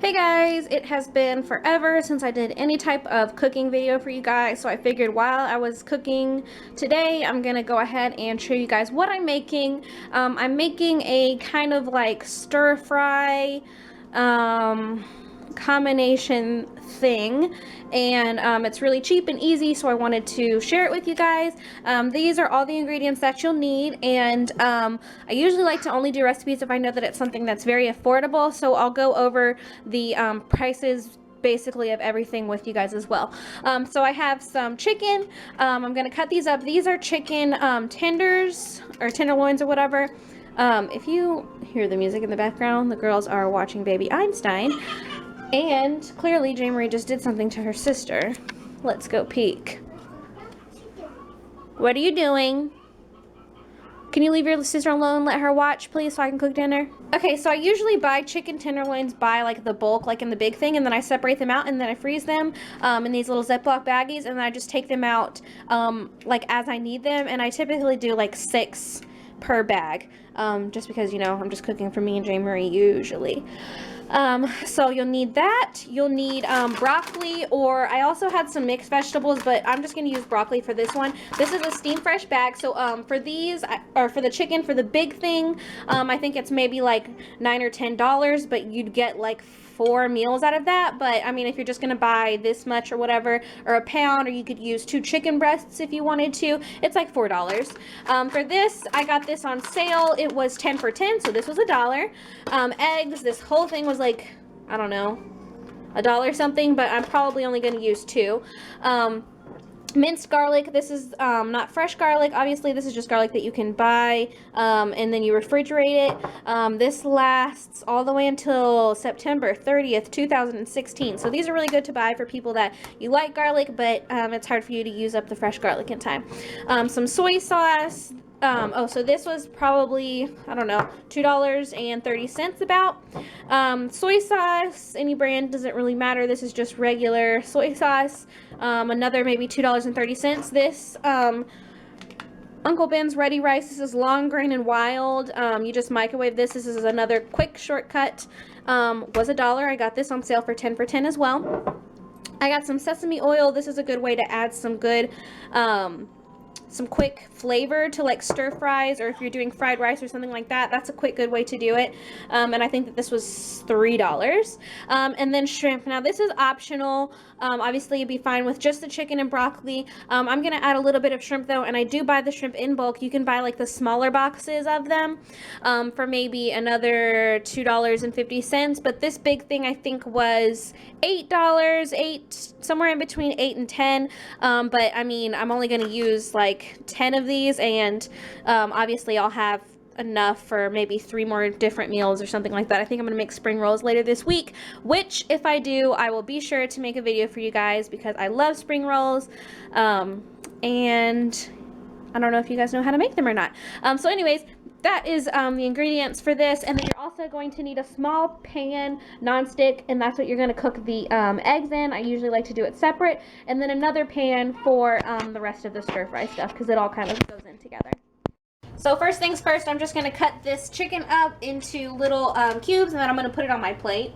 Hey guys, it has been forever since I did any type of cooking video for you guys, so I figured while I was cooking today, I'm gonna go ahead and show you guys what I'm making. I'm making a kind of like stir fry combination thing, and it's really cheap and easy, so I wanted to share it with you guys. These are all the ingredients that you'll need, and I usually like to only do recipes if I know that it's something that's very affordable, so I'll go over the prices basically of everything with you guys as well. So I have some chicken. I'm gonna cut these up. These are chicken tenders or tenderloins or whatever. If you hear the music in the background, the girls are watching Baby Einstein. And clearly, J. Marie just did something to her sister. Let's go peek. What are you doing? Can you leave your sister alone and let her watch, please, so I can cook dinner? Okay, so I usually buy chicken tenderloins by like the bulk, like in the big thing, and then I separate them out and then I freeze them in these little Ziploc baggies, and then I just take them out like as I need them, and I typically do like 6 per bag, just because, you know, I'm just cooking for me and J. Marie usually. So you'll need that. You'll need broccoli, or I also had some mixed vegetables, but I'm just gonna use broccoli for this one. This is a steam fresh bag, so for these, or for the chicken, for the big thing, I think it's maybe like $9 or $10, but you'd get like 4 meals out of that. But I mean, if you're just gonna buy this much or whatever, or a pound, or you could use 2 chicken breasts if you wanted to, it's like $4. For this, I got this on sale. It was 10 for 10, so this was $1. Eggs, this whole thing was like, I don't know, $1 something, but I'm probably only gonna use 2. Minced garlic. This is not fresh garlic, obviously. This is just garlic that you can buy, and then you refrigerate it. This lasts all the way until September 30th, 2016. So these are really good to buy for people that you like garlic, but it's hard for you to use up the fresh garlic in time. Some soy sauce. So this was probably, I don't know, $2.30 about. Soy sauce, any brand, doesn't really matter. This is just regular soy sauce. Another maybe $2.30. This, Uncle Ben's Ready Rice. This is long grain and wild. You just microwave this. This is another quick shortcut. Was $1. I got this on sale for 10 for 10 as well. I got some sesame oil. This is a good way to add some good, some quick flavor to like stir fries, or if you're doing fried rice or something like that, that's a quick good way to do it. And I think that this was $3. And then shrimp. Now this is optional. Obviously you'd be fine with just the chicken and broccoli. I'm gonna add a little bit of shrimp though, and I do buy the shrimp in bulk. You can buy like the smaller boxes of them for maybe another $2.50, but this big thing I think was $8, somewhere in between 8 and 10. But I mean, I'm only gonna use like 10 of these, and obviously I'll have enough for maybe 3 more different meals or something like that. I think I'm gonna make spring rolls later this week, which if I do, I will be sure to make a video for you guys because I love spring rolls. And I don't know if you guys know how to make them or not. So anyways, that is the ingredients for this. And then you're also going to need a small pan, nonstick, and that's what you're going to cook the eggs in. I usually like to do it separate. And then another pan for the rest of the stir fry stuff, because it all kind of goes in together. So first things first, I'm just going to cut this chicken up into little cubes, and then I'm going to put it on my plate.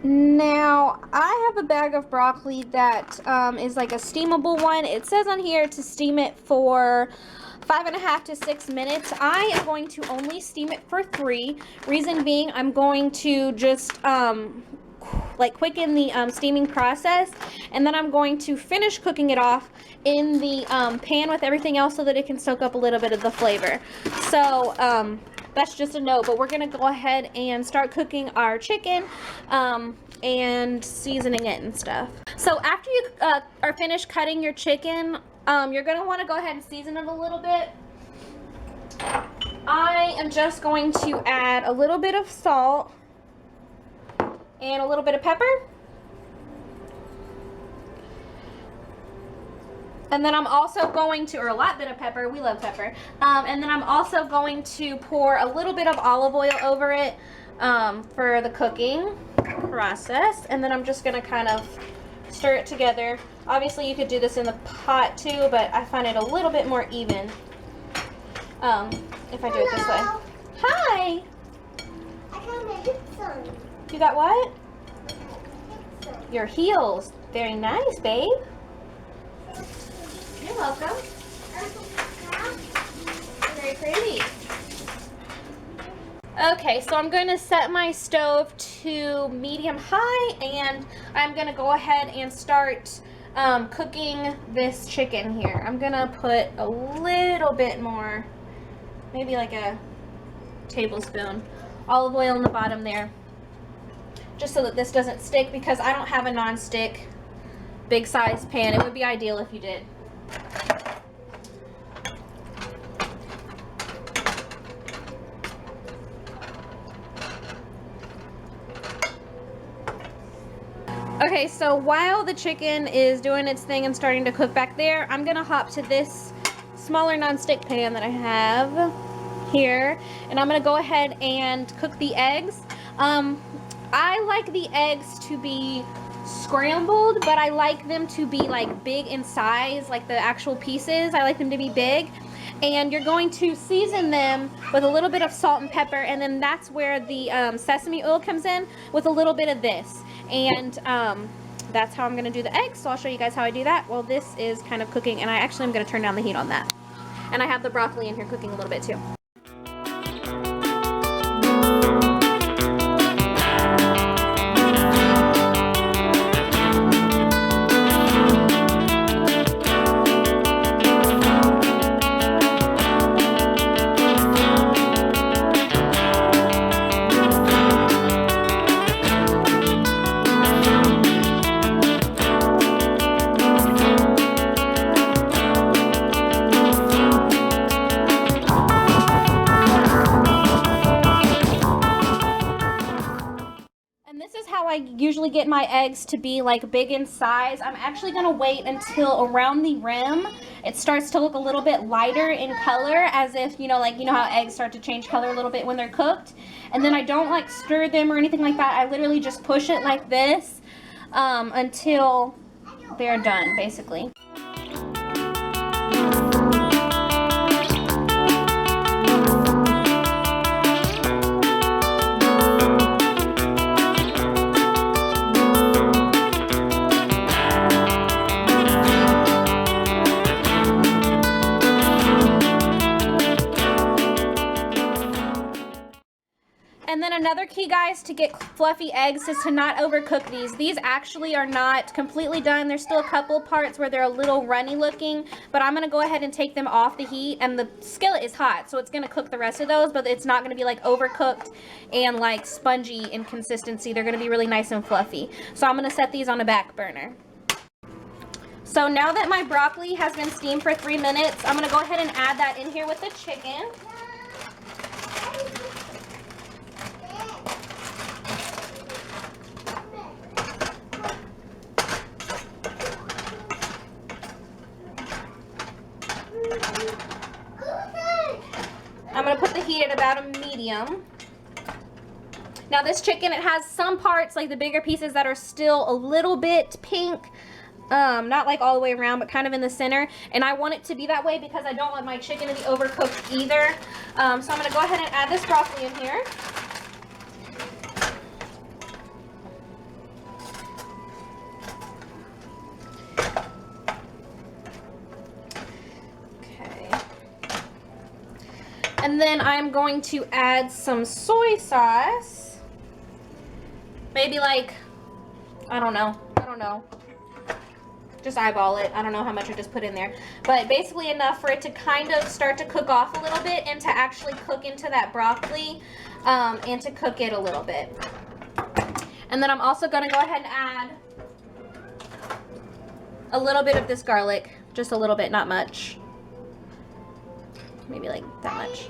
Now, I have a bag of broccoli that is like a steamable one. It says on here to steam it for 5.5 to 6 minutes. I am going to only steam it for 3. Reason being, I'm going to just like quicken the steaming process, and then I'm going to finish cooking it off in the pan with everything else so that it can soak up a little bit of the flavor. So that's just a note, but we're gonna go ahead and start cooking our chicken. and seasoning it and stuff. So after you are finished cutting your chicken, you're going to want to go ahead and season it a little bit. I am just going to add a little bit of salt and a little bit of pepper. And then I'm also going to, or a lot bit of pepper, we love pepper. And then I'm also going to pour a little bit of olive oil over it for the cooking process. And then I'm just gonna kind of stir it together. Obviously you could do this in the pot too, but I find it a little bit more even if I do it this way. Hi! I got my hips on. You got what? Hips on. Your heels. Very nice, babe. You're welcome. Very pretty. Okay, so I'm going to set my stove to medium high, and I'm going to go ahead and start cooking this chicken here. I'm going to put a little bit more, maybe like a tablespoon, olive oil in the bottom there, just so that this doesn't stick, because I don't have a non-stick big size pan. It would be ideal if you did. Okay, so while the chicken is doing its thing and starting to cook back there, I'm gonna hop to this smaller non-stick pan that I have here, and I'm gonna go ahead and cook the eggs. I like the eggs to be scrambled, but I like them to be like big in size, like the actual pieces. I like them to be big. And you're going to season them with a little bit of salt and pepper, and then that's where the sesame oil comes in with a little bit of this. And that's how I'm going to do the eggs. So I'll show you guys how I do that. Well, this is kind of cooking, and I actually am going to turn down the heat on that. And I have the broccoli in here cooking a little bit too. Usually get my eggs to be like big in size. I'm actually going to wait until around the rim it starts to look a little bit lighter in color, as if, you know, like, you know how eggs start to change color a little bit when they're cooked. And then I don't like stir them or anything like that. I literally just push it like this until they're done, basically. And then another key, guys, to get fluffy eggs is to not overcook these. These actually are not completely done. There's still a couple parts where they're a little runny looking, but I'm gonna go ahead and take them off the heat, and the skillet is hot, so it's gonna cook the rest of those, but it's not gonna be like overcooked and like spongy in consistency. They're gonna be really nice and fluffy. So I'm gonna set these on a back burner. So now that my broccoli has been steamed for 3 minutes, I'm gonna go ahead and add that in here with the chicken. I'm going to put the heat at about a medium. Now this chicken, it has some parts, like the bigger pieces, that are still a little bit pink. Not like all the way around, but kind of in the center. And I want it to be that way because I don't want my chicken to be overcooked either. So I'm going to go ahead and add this broccoli in here. And then I'm going to add some soy sauce. Maybe like, I don't know. Just eyeball it. I don't know how much I just put in there. But basically enough for it to kind of start to cook off a little bit and to actually cook into that broccoli and to cook it a little bit. And then I'm also gonna go ahead and add a little bit of this garlic. Just a little bit, not much. Maybe like that much.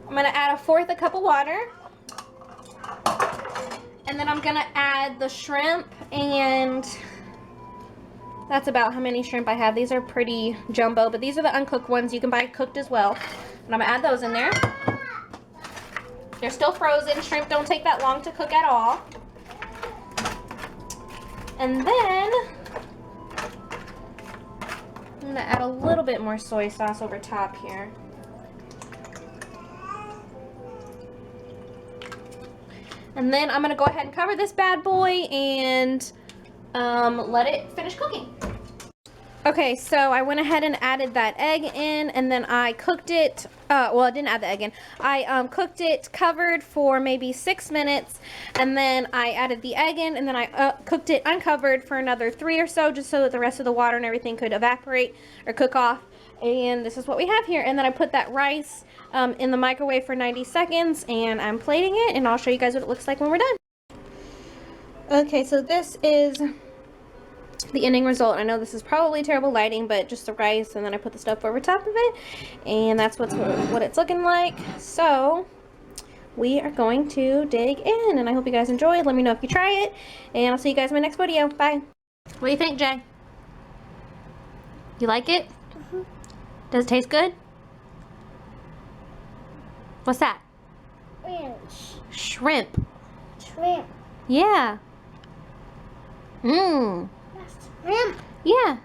I'm gonna add 1/4 cup of water. And then I'm gonna add the shrimp, and that's about how many shrimp I have. These are pretty jumbo, but these are the uncooked ones. You can buy cooked as well. And I'm gonna add those in there. They're still frozen. Shrimp don't take that long to cook at all. And then I'm gonna add a little bit more soy sauce over top here. And then I'm gonna go ahead and cover this bad boy and let it finish cooking. Okay, so I went ahead and added that egg in, and then I cooked it. Well, I didn't add the egg in. I cooked it covered for maybe 6 minutes, and then I added the egg in, and then I cooked it uncovered for another 3 or so, just so that the rest of the water and everything could evaporate or cook off. And this is what we have here. And then I put that rice in the microwave for 90 seconds, and I'm plating it, and I'll show you guys what it looks like when we're done. Okay, so this is the ending result. I know this is probably terrible lighting, but just the rice, and then I put the stuff over top of it, and that's what it's looking like. So we are going to dig in, and I hope you guys enjoyed. Let me know if you try it, and I'll see you guys in my next video. Bye. What do you think, Jay? You like it? Mm-hmm. Does it taste good? What's that? Shrimp. Shrimp. Yeah. Mmm. Shrimp. Yeah.